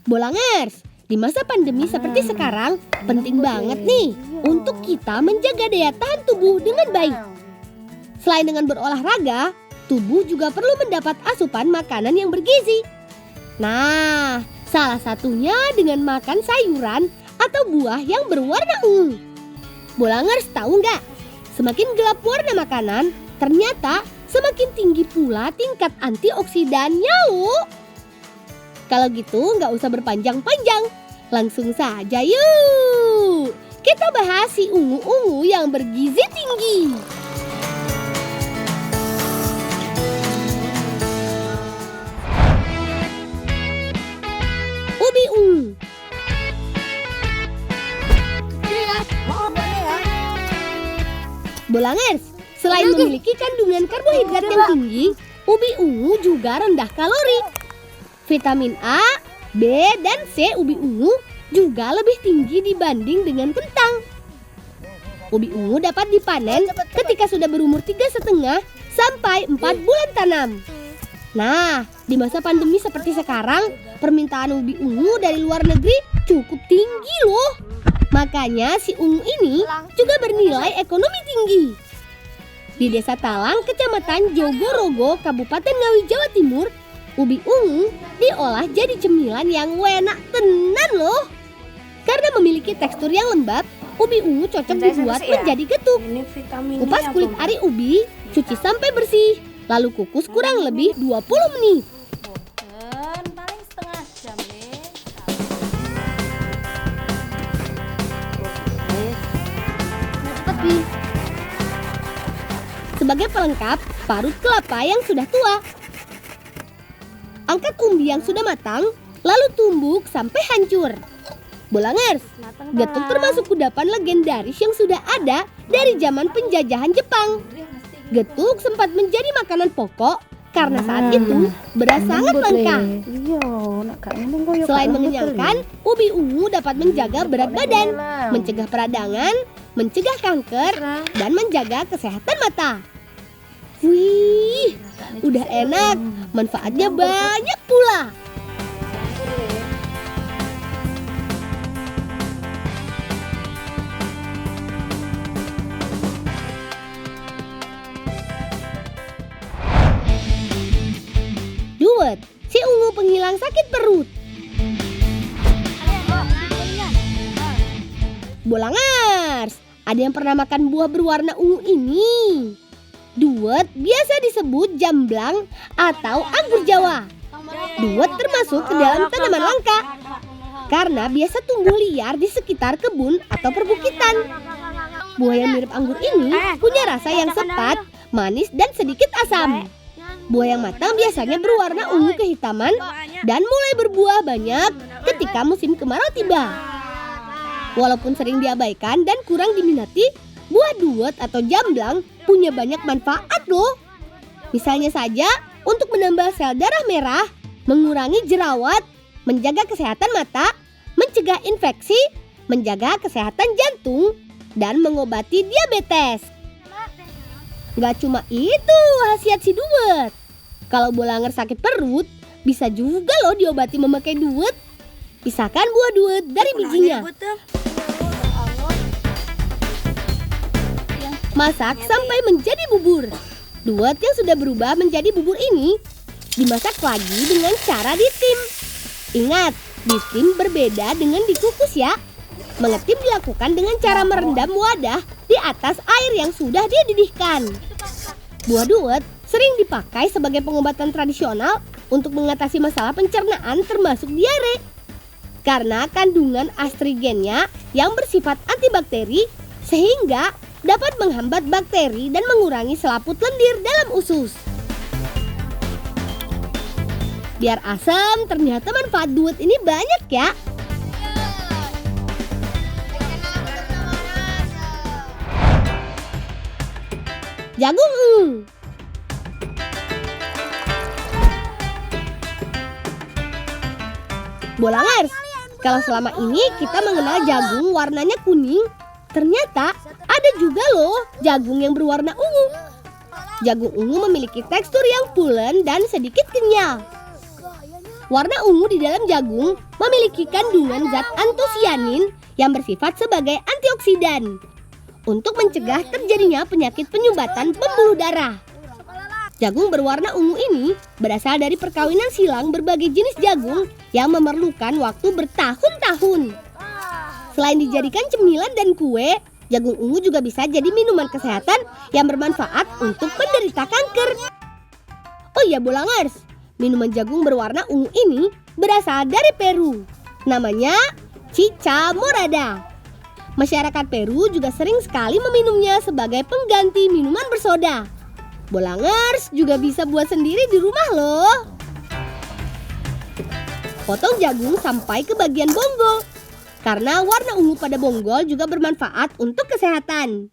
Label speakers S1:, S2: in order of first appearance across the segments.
S1: Bolangers, di masa pandemi seperti sekarang, penting banget nih untuk kita menjaga daya tahan tubuh dengan baik. Selain dengan berolahraga, tubuh juga perlu mendapat asupan makanan yang bergizi. Nah, salah satunya dengan makan sayuran atau buah yang berwarna ungu. Bolangers tahu nggak? Semakin gelap warna makanan, ternyata semakin tinggi pula tingkat antioksidannya loh. Kalau gitu nggak usah berpanjang-panjang, langsung saja yuk. Kita bahas si ungu-ungu yang bergizi tinggi. Ubi ungu. Bolangers, selain memiliki kandungan karbohidrat yang tinggi, ubi ungu juga rendah kalori. Vitamin A, B, dan C ubi ungu juga lebih tinggi dibanding dengan kentang. Ubi ungu dapat dipanen ketika sudah berumur 3,5 sampai 4 bulan tanam. Nah, di masa pandemi seperti sekarang, permintaan ubi ungu dari luar negeri cukup tinggi loh. Makanya si ungu ini juga bernilai ekonomi tinggi. Di Desa Talang, Kecamatan Jogorogo, Kabupaten Ngawi, Jawa Timur, ubi ungu diolah jadi cemilan yang enak tenan loh. Karena memiliki tekstur yang lembab, ubi ungu cocok dibuat menjadi getuk. Kupas kulit ari ubi, cuci sampai bersih, lalu kukus kurang lebih 20 menit.
S2: Paling setengah jam nih.
S1: Sebagai pelengkap, parut kelapa yang sudah tua. Angkat umbi yang sudah matang, lalu tumbuk sampai hancur. Bolangers, getuk termasuk kudapan legendaris yang sudah ada dari zaman penjajahan Jepang. Getuk sempat menjadi makanan pokok karena saat itu beras sangat langka. Selain mengenyangkan, ubi ungu dapat menjaga berat badan, mencegah peradangan, mencegah kanker, dan menjaga kesehatan mata. Wih, udah enak, manfaatnya banyak pula. Duet, si ungu penghilang sakit perut. Bolangers, ada yang pernah makan buah berwarna ungu ini? Duet biasa disebut jamblang atau anggur Jawa. Duet termasuk ke dalam tanaman langka karena biasa tumbuh liar di sekitar kebun atau perbukitan. Buah yang mirip anggur ini punya rasa yang sepat, manis, dan sedikit asam. Buah yang matang biasanya berwarna ungu kehitaman dan mulai berbuah banyak ketika musim kemarau tiba. Walaupun sering diabaikan dan kurang diminati, buah duet atau jamblang punya banyak manfaat loh. Misalnya saja untuk menambah sel darah merah, mengurangi jerawat, menjaga kesehatan mata, mencegah infeksi, menjaga kesehatan jantung, dan mengobati diabetes. Gak cuma itu khasiat si duet. Kalau Bolangers sakit perut, bisa juga loh diobati memakai duet. Pisahkan buah duet dari bijinya. Masak sampai menjadi bubur. Duet yang sudah berubah menjadi bubur ini dimasak lagi dengan cara ditim. Ingat, ditim berbeda dengan dikukus ya. Mengetim dilakukan dengan cara merendam wadah di atas air yang sudah dididihkan. Buah duet sering dipakai sebagai pengobatan tradisional untuk mengatasi masalah pencernaan termasuk diare. Karena kandungan astrigennya yang bersifat antibakteri sehingga dapat menghambat bakteri dan mengurangi selaput lendir dalam usus. Biar asam, ternyata manfaat duet ini banyak ya. Jagung ungu. Bolangers, kalau selama ini kita mengenal jagung warnanya kuning, ternyata ada juga loh jagung yang berwarna ungu. Jagung ungu memiliki tekstur yang pulen dan sedikit kenyal. Warna ungu di dalam jagung memiliki kandungan zat antosianin yang bersifat sebagai antioksidan untuk mencegah terjadinya penyakit penyumbatan pembuluh darah. Jagung berwarna ungu ini berasal dari perkawinan silang berbagai jenis jagung yang memerlukan waktu bertahun-tahun. Selain dijadikan cemilan dan kue, jagung ungu juga bisa jadi minuman kesehatan yang bermanfaat untuk penderita kanker. Oh iya Bolangers, minuman jagung berwarna ungu ini berasal dari Peru. Namanya Chicha Morada. Masyarakat Peru juga sering sekali meminumnya sebagai pengganti minuman bersoda. Bolangers juga bisa buat sendiri di rumah loh. Potong jagung sampai ke bagian bonggol, karena warna ungu pada bonggol juga bermanfaat untuk kesehatan.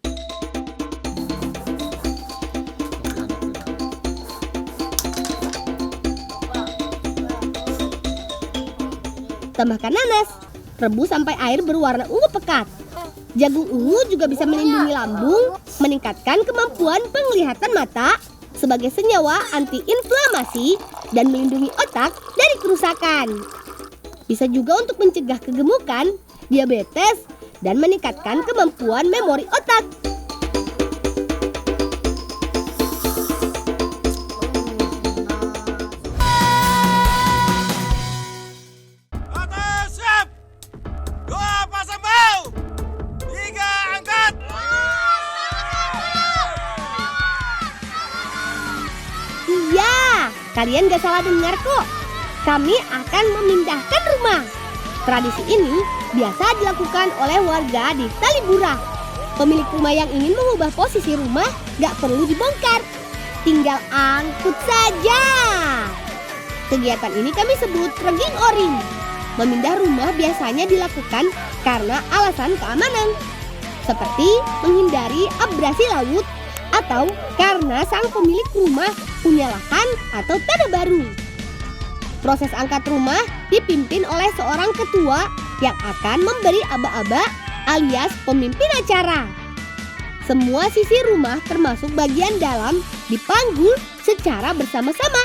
S1: Tambahkan nanas, rebus sampai air berwarna ungu pekat. Jagung ungu juga bisa melindungi lambung, meningkatkan kemampuan penglihatan mata sebagai senyawa antiinflamasi dan melindungi otak dari kerusakan. Bisa juga untuk mencegah kegemukan, diabetes, dan meningkatkan kemampuan memori otak. Iya, kalian gak salah dengar kok. Kami akan memindahkan rumah. Tradisi ini biasa dilakukan oleh warga di Talibura. Pemilik rumah yang ingin mengubah posisi rumah gak perlu dibongkar, tinggal angkut saja. Kegiatan ini kami sebut regging oring. Memindah rumah biasanya dilakukan karena alasan keamanan, seperti menghindari abrasi laut atau karena sang pemilik rumah punya lahan atau tanah baru. Proses angkat rumah dipimpin oleh seorang ketua yang akan memberi aba-aba alias pemimpin acara. Semua sisi rumah termasuk bagian dalam dipanggul secara bersama-sama.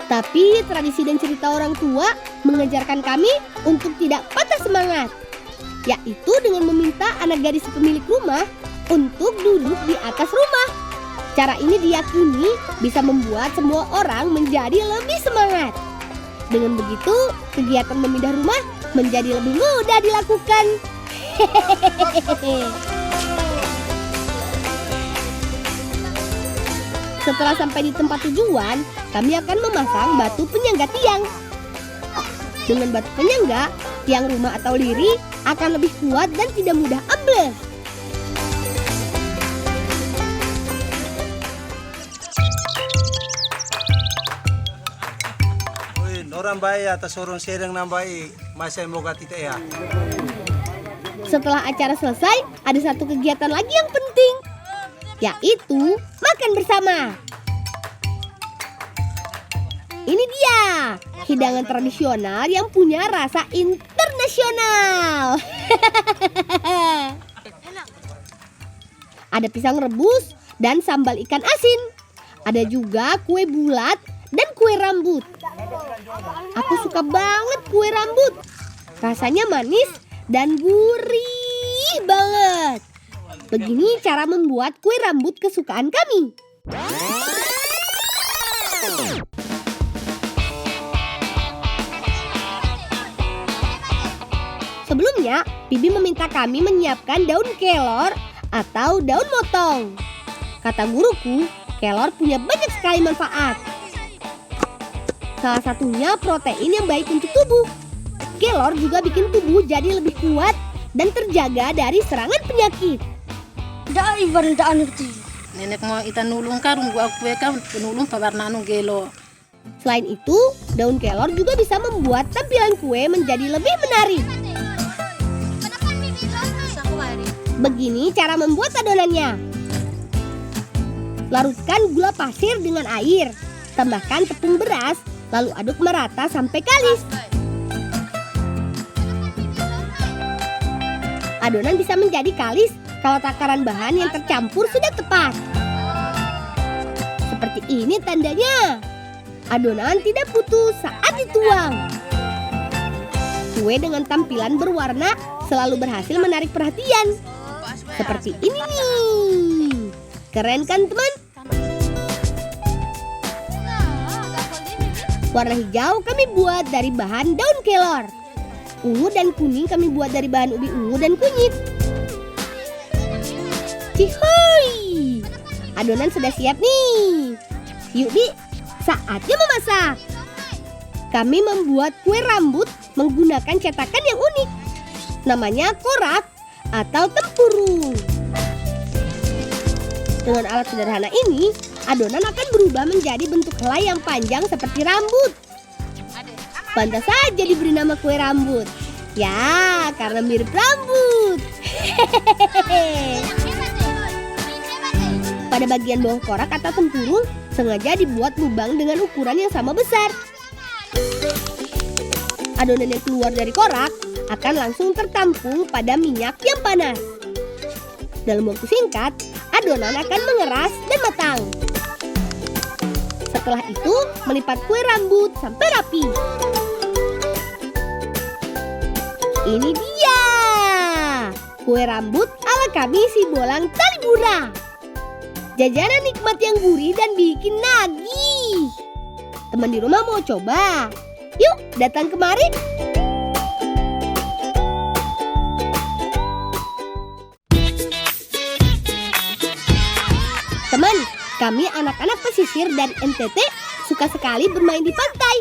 S1: Tapi tradisi dan cerita orang tua mengajarkan kami untuk tidak patah semangat, yaitu dengan meminta anak gadis pemilik rumah untuk duduk di atas rumah. Cara ini diyakini bisa membuat semua orang menjadi lebih semangat. Dengan begitu, kegiatan memindah rumah menjadi lebih mudah dilakukan. Setelah sampai di tempat tujuan, kami akan memasang batu penyangga tiang. Dengan batu penyangga, tiang rumah atau liri akan lebih kuat dan tidak mudah ambles.
S3: Orang baik atas orang sedang nambahi masa moga tidak ya.
S1: Setelah acara selesai, ada satu kegiatan lagi yang penting, yaitu makan bersama. Ini dia, hidangan tradisional yang punya rasa internasional. Ada pisang rebus dan sambal ikan asin. Ada juga kue bulat dan kue rambut. Aku suka banget kue rambut. Rasanya manis dan gurih banget. Begini cara membuat kue rambut kesukaan kami. Sebelumnya, Bibi meminta kami menyiapkan daun kelor atau daun motong. Kata guruku, kelor punya banyak sekali manfaat. Salah satunya protein yang baik untuk tubuh. Kelor juga bikin tubuh jadi lebih kuat dan terjaga dari serangan penyakit.
S2: Nenek mau ita nulung karung gua kue kan penulung pawarna anu gelo.
S1: Selain itu, daun kelor juga bisa membuat tampilan kue menjadi lebih menarik. Begini cara membuat adonannya. Larutkan gula pasir dengan air. Tambahkan tepung beras, lalu aduk merata sampai kalis. Adonan bisa menjadi kalis kalau takaran bahan yang tercampur sudah tepat. Seperti ini tandanya. Adonan tidak putus saat dituang. Kue dengan tampilan berwarna selalu berhasil menarik perhatian. Seperti ini nih. Keren kan teman? Warna hijau kami buat dari bahan daun kelor. Ungu dan kuning kami buat dari bahan ubi ungu dan kunyit. Cihoy! Adonan sudah siap nih. Yuk Bi, saatnya memasak. Kami membuat kue rambut menggunakan cetakan yang unik. Namanya korak atau tempurung. Dengan alat sederhana ini, adonan akan berubah menjadi bentuk helai yang panjang seperti rambut. Pantas saja diberi nama kue rambut. Ya, karena mirip rambut. Pada bagian bawah korak atau tempurung, sengaja dibuat lubang dengan ukuran yang sama besar. Adonan yang keluar dari korak akan langsung tertampung pada minyak yang panas. Dalam waktu singkat, adonan akan mengeras dan matang. Setelah itu, melipat kue rambut sampai rapi. Ini dia, kue rambut ala kami si Bolang Talibura. Jajanan nikmat yang gurih dan bikin nagih. Teman di rumah mau coba? Yuk, datang kemari. Teman, kami anak-anak pesisir dan NTT suka sekali bermain di pantai.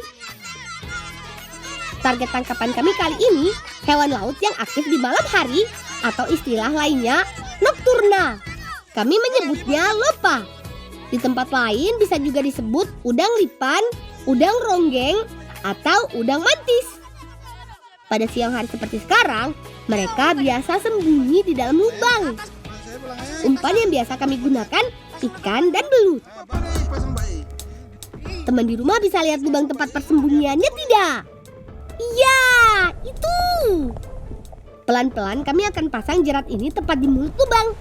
S1: Target tangkapan kami kali ini hewan laut yang aktif di malam hari atau istilah lainnya nocturna. Kami menyebutnya lopa. Di tempat lain bisa juga disebut udang lipan, udang ronggeng, atau udang mantis. Pada siang hari seperti sekarang, mereka biasa sembunyi di dalam lubang. Umpan yang biasa kami gunakan ikan dan belut. Teman di rumah bisa lihat lubang tempat persembunyiannya tidak? Iya, itu. Pelan-pelan kami akan pasang jerat ini tepat di mulut lubang.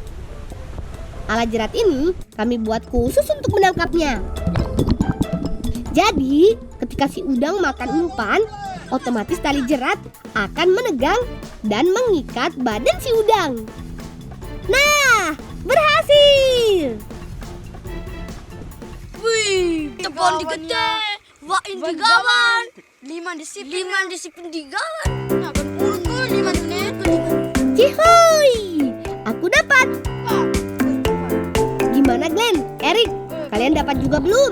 S1: Alat jerat ini kami buat khusus untuk menangkapnya. Jadi, ketika si udang makan umpan, otomatis tali jerat akan menegang dan mengikat badan si udang. Nah, berhasil!
S4: Wih, tepon digede, wain digawan, lima disiplin digawan. Nah, kan pulun gue 5 menit.
S1: Cihoy! Aku dapat! Gimana Glenn, Erik? Kalian dapat juga belum?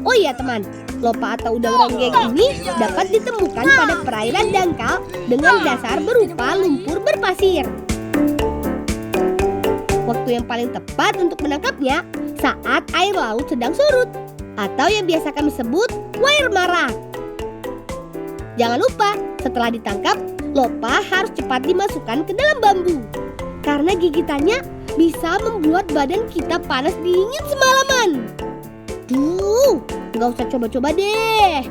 S1: Oh iya teman, lopa atau udang ronggeng ini dapat ditemukan pada perairan dangkal dengan dasar berupa lumpur berpasir. Waktu yang paling tepat untuk menangkapnya saat air laut sedang surut atau yang biasa kami sebut wair marak. Jangan lupa, setelah ditangkap, lopa harus cepat dimasukkan ke dalam bambu. Karena gigitannya bisa membuat badan kita panas dingin semalaman. Duh, nggak usah coba-coba deh.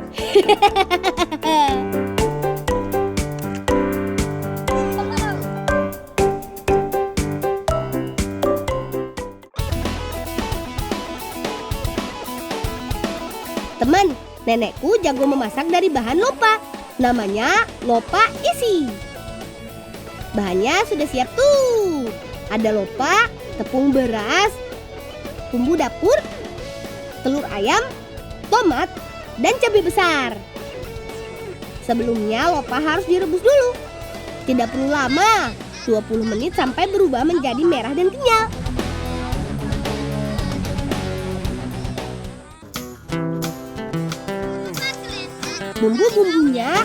S1: Teman, nenekku jago memasak dari bahan lopa. Namanya lopa isi. Bahannya sudah siap tuh. Ada lopa, tepung beras, bumbu dapur, telur ayam, tomat, dan cabai besar. Sebelumnya lopa harus direbus dulu. Tidak perlu lama, 20 menit sampai berubah menjadi merah dan kenyal. Bumbu-bumbunya,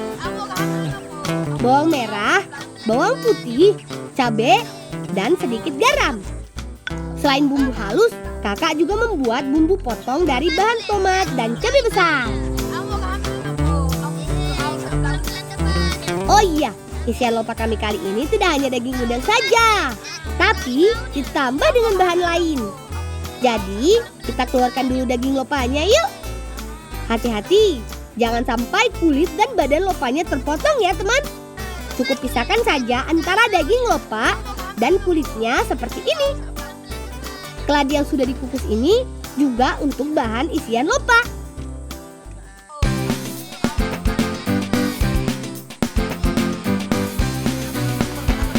S1: bawang merah, bawang putih, cabai, dan sedikit garam. Selain bumbu halus, kakak juga membuat bumbu potong dari bahan tomat dan cabai besar. Oh iya, isian lopa kami kali ini tidak hanya daging udang saja, tapi ditambah dengan bahan lain. Jadi, kita keluarkan dulu daging lopanya yuk. Hati-hati, jangan sampai kulit dan badan lopanya terpotong ya teman. Cukup pisahkan saja antara daging lopa dan kulitnya seperti ini. Keladi yang sudah dikukus ini juga untuk bahan isian lopa.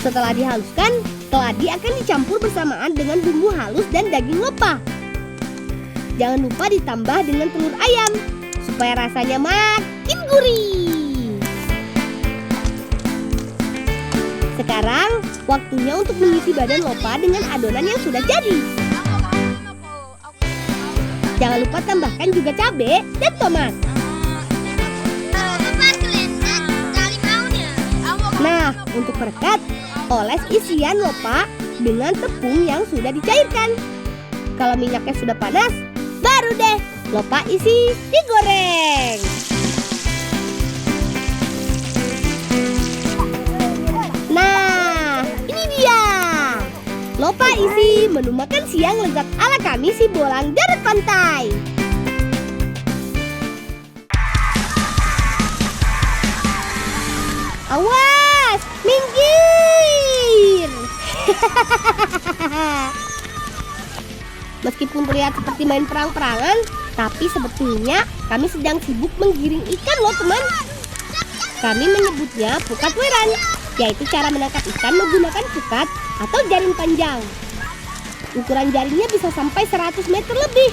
S1: Setelah dihaluskan, keladi akan dicampur bersamaan dengan bumbu halus dan daging lopa. Jangan lupa ditambah dengan telur ayam supaya rasanya makin gurih. Sekarang waktunya untuk mengisi badan lopa dengan adonan yang sudah jadi. Jangan lupa tambahkan juga cabai dan tomat. Nah, untuk perekat, oles isian lopa dengan tepung yang sudah dicairkan. Kalau minyaknya sudah panas, baru deh lopa isi digoreng. Nah, ini dia lopa isi menu makan siang lezat ala kami si Bolang Darat Pantai. Awas, minggir. Meskipun terlihat seperti main perang-perangan, tapi sebetulnya kami sedang sibuk menggiring ikan loh teman. Kami menyebutnya pukat weran, yaitu cara menangkap ikan menggunakan pukat atau jaring panjang. Ukuran jaringnya bisa sampai 100 meter lebih.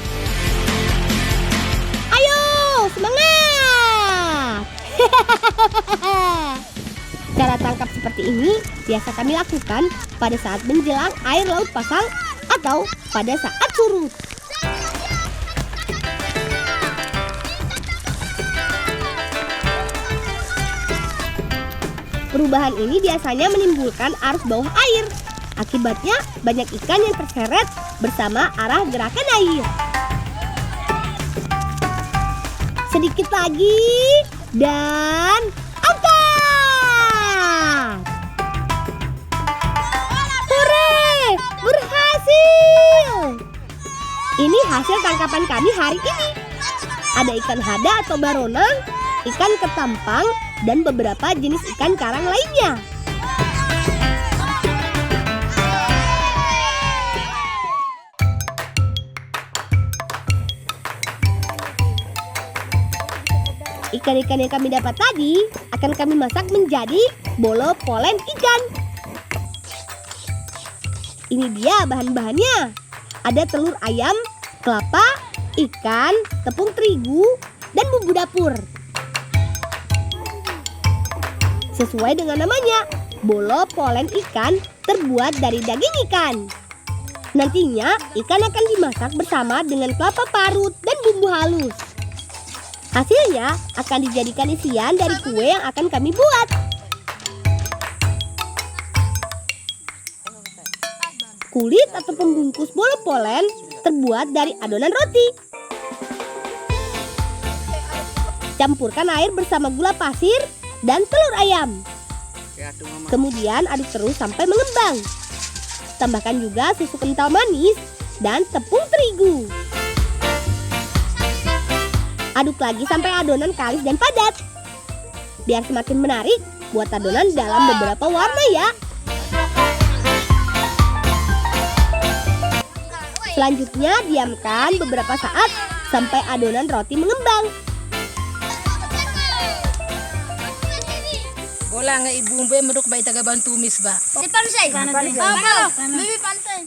S1: Ayo, semangat! Cara tangkap seperti ini biasa kami lakukan pada saat menjelang air laut pasang atau pada saat surut. Perubahan ini biasanya menimbulkan arus bawah air. Akibatnya banyak ikan yang terseret bersama arah gerakan air. Sedikit lagi dan angkat. Hore, berhasil. Ini hasil tangkapan kami hari ini. Ada ikan hada atau baronang, ikan ketampang, dan beberapa jenis ikan karang lainnya. Ikan-ikan yang kami dapat tadi akan kami masak menjadi bolo polen ikan. Ini dia bahan-bahannya. Ada telur ayam, kelapa, ikan, tepung terigu, dan bumbu dapur. Sesuai dengan namanya, bolo polen ikan terbuat dari daging ikan. Nantinya ikan akan dimasak bersama dengan kelapa parut dan bumbu halus. Hasilnya akan dijadikan isian dari kue yang akan kami buat. Kulit atau pembungkus bolo polen terbuat dari adonan roti. Campurkan air bersama gula pasir dan telur ayam. Kemudian aduk terus sampai mengembang. Tambahkan juga susu kental manis dan tepung terigu. Aduk lagi sampai adonan kalis dan padat. Biar semakin menarik, buat adonan dalam beberapa warna ya. Selanjutnya diamkan beberapa saat sampai adonan roti mengembang.
S2: Bola nga ibumbe medok ba itaga bantu misba.
S4: Di pansay. Bibi pansay.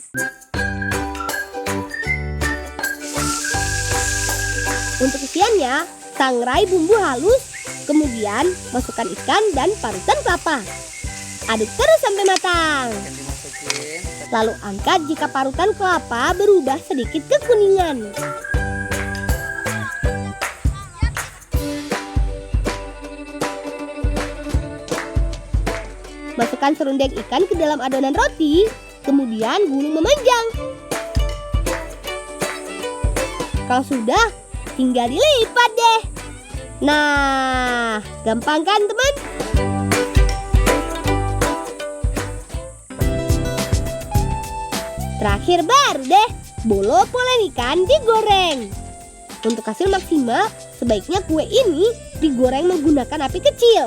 S1: Untuk isiannya, sangrai bumbu halus, kemudian masukkan ikan dan parutan kelapa. Aduk terus sampai matang. Lalu angkat jika parutan kelapa berubah sedikit kekuningan. Masukkan serundeng ikan ke dalam adonan roti, kemudian gulung memanjang. Kalau sudah, tinggal dilipat deh. Nah, gampang kan teman? Terakhir baru deh, bolo polen ikan digoreng. Untuk hasil maksimal, sebaiknya kue ini digoreng menggunakan api kecil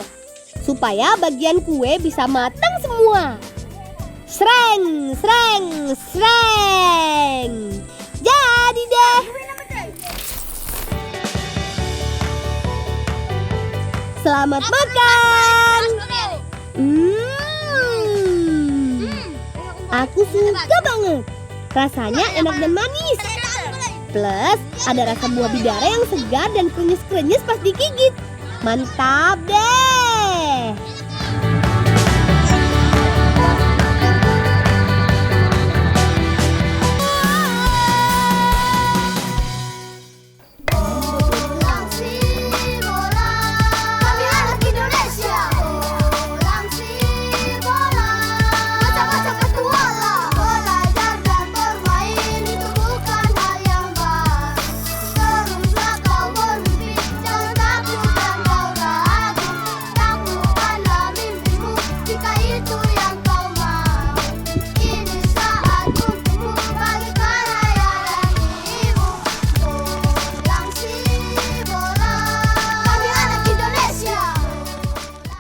S1: supaya bagian kue bisa matang semua. Sreng, sreng, sreng. Jadi deh. Selamat makan. Aku suka banget. Rasanya enak dan manis. Plus ada rasa buah bidara yang segar dan krenyes-krenyes pas digigit. Mantap deh.